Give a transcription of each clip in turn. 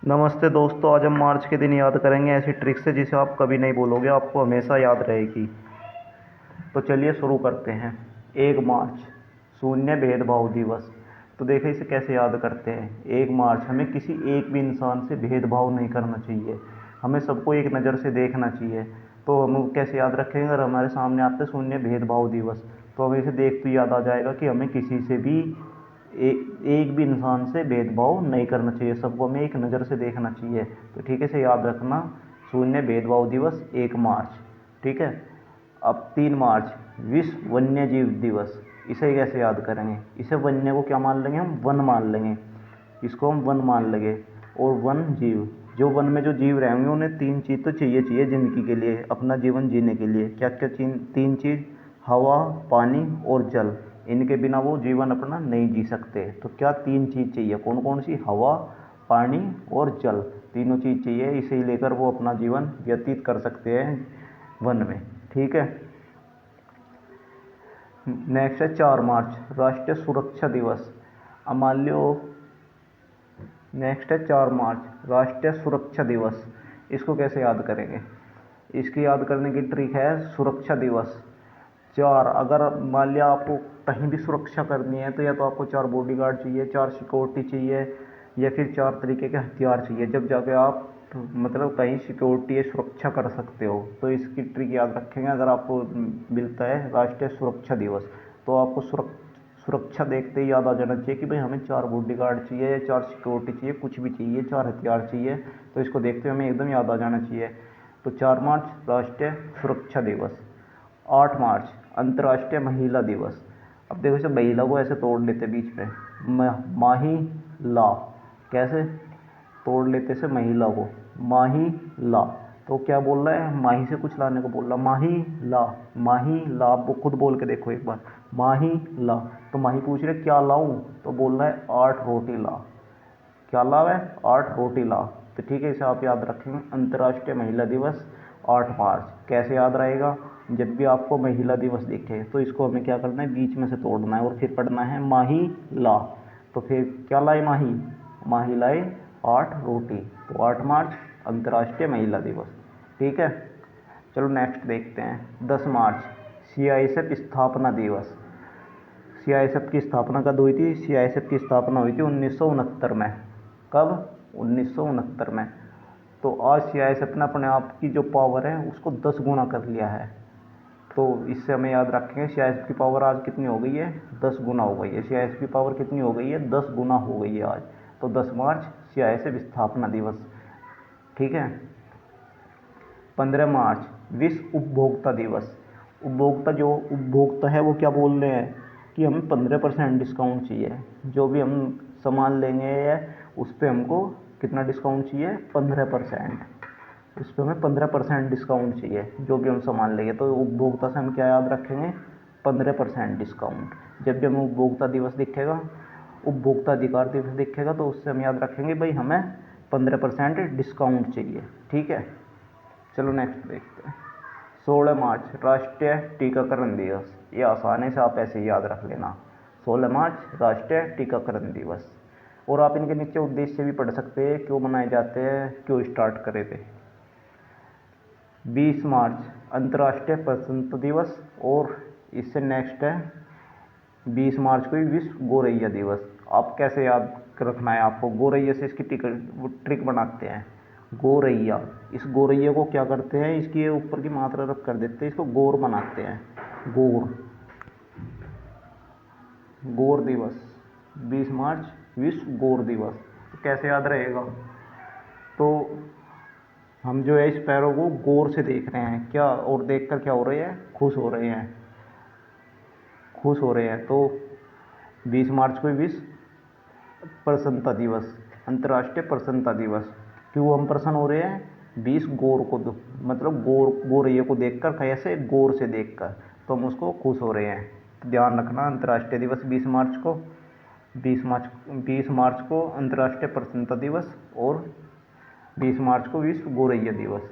नमस्ते दोस्तों, आज हम मार्च के दिन याद करेंगे ऐसी ट्रिक से जिसे आप कभी नहीं भूलोगे, आपको हमेशा याद रहेगी। तो चलिए शुरू करते हैं। 1 मार्च, शून्य भेदभाव दिवस। तो देखिए इसे कैसे याद करते हैं। 1 मार्च, हमें किसी एक भी इंसान से भेदभाव नहीं करना चाहिए, हमें सबको एक नज़र से देखना चाहिए। तो हम कैसे याद रखेंगे, अगर हमारे सामने आते शून्य भेदभाव दिवस, तो हमें इसे देख तो याद आ जाएगा कि हमें किसी से भी एक भी इंसान से भेदभाव नहीं करना चाहिए, सबको हमें एक नज़र से देखना चाहिए। तो ठीक है, इसे याद रखना, शून्य भेदभाव दिवस 1 मार्च। ठीक है। अब 3 मार्च, विश्व वन्य जीव दिवस। इसे कैसे याद करेंगे, इसे वन्य को क्या मान लेंगे, हम वन मान लेंगे, इसको हम वन मान लेंगे। और वन जीव, जो वन में जो जीव रहेंगे उन्हें तीन चीज़ तो चाहिए चाहिए ज़िंदगी के लिए, अपना जीवन जीने के लिए। क्या क्या तीन चीज़, हवा, पानी और जल। इनके बिना वो जीवन अपना नहीं जी सकते। तो क्या तीन चीज़ चाहिए, कौन कौन सी, हवा, पानी और जल। तीनों चीज़ चाहिए, इसे लेकर वो अपना जीवन व्यतीत कर सकते हैं वन में। ठीक है। नेक्स्ट है 4 मार्च, राष्ट्रीय सुरक्षा दिवस। अब मान लो, नेक्स्ट है 4 मार्च, राष्ट्रीय सुरक्षा दिवस। इसको कैसे याद करेंगे, इसकी याद करने की ट्रिक है सुरक्षा दिवस। चार, अगर मान लिया आपको कहीं भी सुरक्षा करनी है तो या तो आपको 4 बॉडीगार्ड चाहिए, 4 सिक्योरिटी चाहिए, या फिर 4 तरीके के हथियार चाहिए, जब जाके आप मतलब कहीं सिक्योरिटी या सुरक्षा कर सकते हो। तो इसकी ट्रिक याद रखेंगे, अगर आपको मिलता है राष्ट्रीय सुरक्षा दिवस, तो आपको सुरक्षा देखते ही याद आ जाना चाहिए कि भाई हमें 4 बॉडीगार्ड चाहिए या 4 सिक्योरिटी चाहिए, कुछ भी चाहिए, 4 हथियार चाहिए। तो इसको देखते हुए हमें एकदम याद आ जाना चाहिए। तो 4 मार्च राष्ट्रीय सुरक्षा दिवस। 8 मार्च, अंतर्राष्ट्रीय महिला दिवस। अब देखो, इसे महिला को ऐसे तोड़ लेते बीच में, माही ला, कैसे तोड़ लेते से महिला को, माही ला। तो क्या बोल रहा है, माही से कुछ लाने को बोल रहा, माही ला, माही ला। आप वो खुद बोल के देखो एक बार, माही ला। तो माही पूछ रहे क्या लाऊं, तो बोल रहा है 8 रोटी ला। क्या ला है, 8 रोटी ला। तो ठीक है, इसे आप याद रखेंगे, अंतर्राष्ट्रीय महिला दिवस 8 मार्च। कैसे याद रहेगा, जब भी आपको महिला दिवस दिखे तो इसको हमें क्या करना है, बीच में से तोड़ना है और फिर पढ़ना है माही ला। तो फिर क्या लाए, माही, माही लाए 8 रोटी। तो 8 मार्च अंतर्राष्ट्रीय महिला दिवस। ठीक है। चलो नेक्स्ट देखते हैं। 10 मार्च, सीआईएसएफ स्थापना दिवस। सीआईएसएफ की स्थापना कब हुई थी, सीआईएसएफ की स्थापना हुई थी 1969 में। कब, 1969 में। तो आज सीआईएसएफ ने अपने आप की जो पावर है उसको 10 गुना कर लिया है। तो इससे हमें याद रखेंगे सीआईएसएफ की पावर आज कितनी हो गई है, 10 गुना हो गई है। सीआईएसएफ की पावर कितनी हो गई है, 10 गुना हो गई है आज। तो 10 मार्च सीआईएसएफ स्थापना दिवस। ठीक है। 15 मार्च, विश्व उपभोक्ता दिवस। उपभोक्ता, जो उपभोक्ता है वो क्या बोल रहे हैं कि हमें 15% डिस्काउंट चाहिए, जो भी हम सामान लेंगे उस पर हमको कितना डिस्काउंट चाहिए, 15%। उस पर हमें 15% डिस्काउंट चाहिए, जो भी हम सामान लेंगे। तो उपभोक्ता से हम क्या याद रखेंगे, 15% डिस्काउंट। जब भी हमें उपभोक्ता दिवस दिखेगा, उपभोक्ता अधिकार दिवस दिखेगा, तो उससे हम याद रखेंगे भाई हमें 15% डिस्काउंट चाहिए। ठीक है। चलो नेक्स्ट देखते हैं। 16 मार्च, राष्ट्रीय टीकाकरण दिवस। ये आसानी से आप ऐसे ही याद रख लेना, 16 मार्च राष्ट्रीय टीकाकरण दिवस। और आप इनके नीचे उद्देश्य भी पढ़ सकते हैं, क्यों मनाए जाते हैं, क्यों स्टार्ट करे थे। 20 मार्च, अंतर्राष्ट्रीय प्रजातंत्र दिवस। और इससे नेक्स्ट है 20 मार्च को ही विश्व गोरैया दिवस। आप कैसे याद रखना है आपको, गोरैया से इसकी ट्रिक बनाते हैं। गोरैया, इस गोरैया को क्या करते हैं, इसकी ऊपर की मात्रा रख कर देते हैं, इसको गोर बनाते हैं। गोर, गोर दिवस, 20 मार्च विश्व गोर दिवस। तो कैसे याद रहेगा, तो हम जो है इस पैरों को गौर से देख रहे हैं क्या, और देखकर क्या हो रहे हैं, खुश हो रहे हैं, खुश हो रहे हैं। तो 20 मार्च को विश्व प्रसन्नता दिवस, अंतर्राष्ट्रीय प्रसन्नता दिवस। क्यों हम प्रसन्न हो रहे हैं, 20 गौर को मतलब गौरैया को देखकर, कैसे, गौर से देखकर, तो हम उसको खुश हो रहे हैं। तो ध्यान रखना, अंतर्राष्ट्रीय दिवस 20 मार्च को, 20 मार्च को अंतर्राष्ट्रीय प्रसन्नता दिवस, और 20 मार्च को विश्व गोरैया दिवस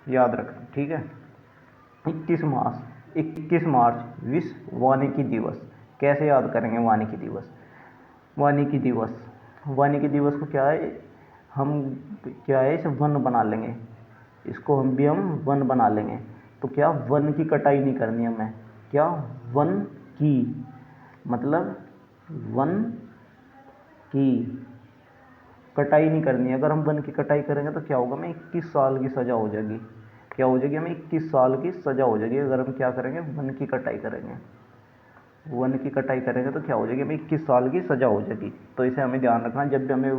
याद रखना। ठीक है। 21 मार्च विश्व वानिकी दिवस। कैसे याद करेंगे वानिकी दिवस, वानिकी दिवस, वानिकी दिवस को क्या है, हम क्या है, इसे वन बना लेंगे, इसको हम भी हम वन बना लेंगे। तो क्या वन की कटाई नहीं करनी हमें, क्या वन की, मतलब वन की कटाई नहीं करनी है। अगर हम वन की कटाई करेंगे तो क्या होगा, हमें 21 साल की सज़ा हो जाएगी। क्या हो जाएगी, हमें 21 साल की सज़ा हो जाएगी अगर हम क्या करेंगे, वन की कटाई करेंगे। वन की कटाई करेंगे तो क्या हो जाएगी, हमें 21 साल की सज़ा हो जाएगी। तो इसे हमें ध्यान रखना, जब भी हमें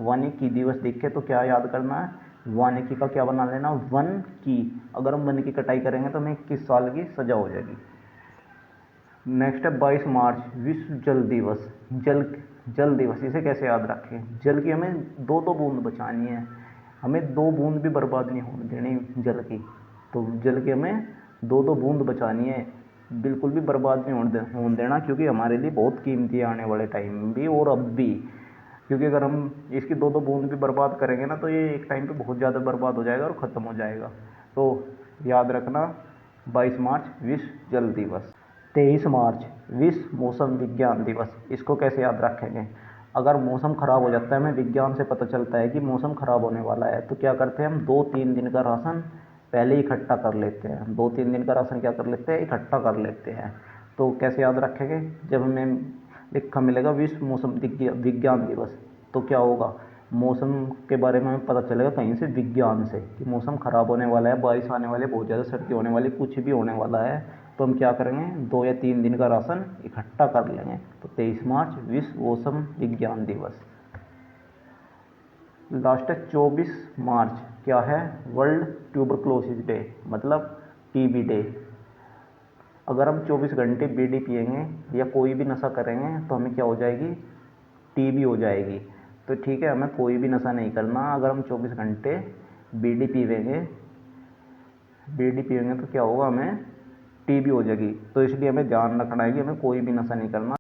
वानिकी दिवस दिखे तो क्या याद करना है, वानिकी का क्या बना लेना, वन की। अगर हम वन की कटाई करेंगे तो हमें 21 साल की सज़ा हो जाएगी। नेक्स्ट है 22 मार्च विश्व जल दिवस। जल दिवस, इसे कैसे याद रखें, जल की हमें दो दो बूंद बचानी है, हमें दो बूंद भी बर्बाद नहीं होने देनी जल की। तो जल की हमें दो दो बूंद बचानी है, बिल्कुल भी बर्बाद नहीं होने देना, क्योंकि हमारे लिए बहुत कीमती है आने वाले टाइम में भी और अब भी। क्योंकि अगर हम इसकी दो दो बूंद भी बर्बाद करेंगे ना तो ये एक टाइम पे बहुत ज़्यादा बर्बाद हो जाएगा और ख़त्म हो जाएगा। तो याद रखना 22 मार्च विश्व जल दिवस। 23 मार्च विश्व मौसम विज्ञान दिवस, इसको कैसे याद रखेंगे, अगर मौसम ख़राब हो जाता है, हमें विज्ञान से पता चलता है कि मौसम ख़राब होने वाला है, तो क्या करते हैं हम 2-3 दिन का राशन पहले इकट्ठा कर लेते हैं। 2-3 दिन का राशन क्या कर लेते हैं, इकट्ठा कर लेते हैं। तो कैसे याद रखेंगे, जब हमें लिखा मिलेगा विश्व मौसम विज्ञान दिवस, तो क्या होगा, मौसम के बारे में हमें पता चलेगा कहीं से, विज्ञान से, कि मौसम ख़राब होने वाला है, बारिश आने वाली है, बहुत ज़्यादा सर्दी होने वाली, कुछ भी होने वाला है। तो हम क्या करेंगे, 2 या 3 दिन का राशन इकट्ठा कर लेंगे। तो 23 मार्च विश्व मौसम विज्ञान दिवस। लास्ट है 24 मार्च, क्या है, वर्ल्ड ट्यूबरक्लोसिस डे, मतलब टीबी डे। अगर हम 24 घंटे बीड़ी पिएंगे या कोई भी नशा करेंगे तो हमें क्या हो जाएगी, टीबी हो जाएगी। तो ठीक है, हमें कोई भी नशा नहीं करना। अगर हम 24 घंटे बीड़ी पीएंगे तो क्या होगा, हमें टीबी हो जाएगी। तो इसलिए हमें ध्यान रखना है कि हमें कोई भी नशा नहीं करना।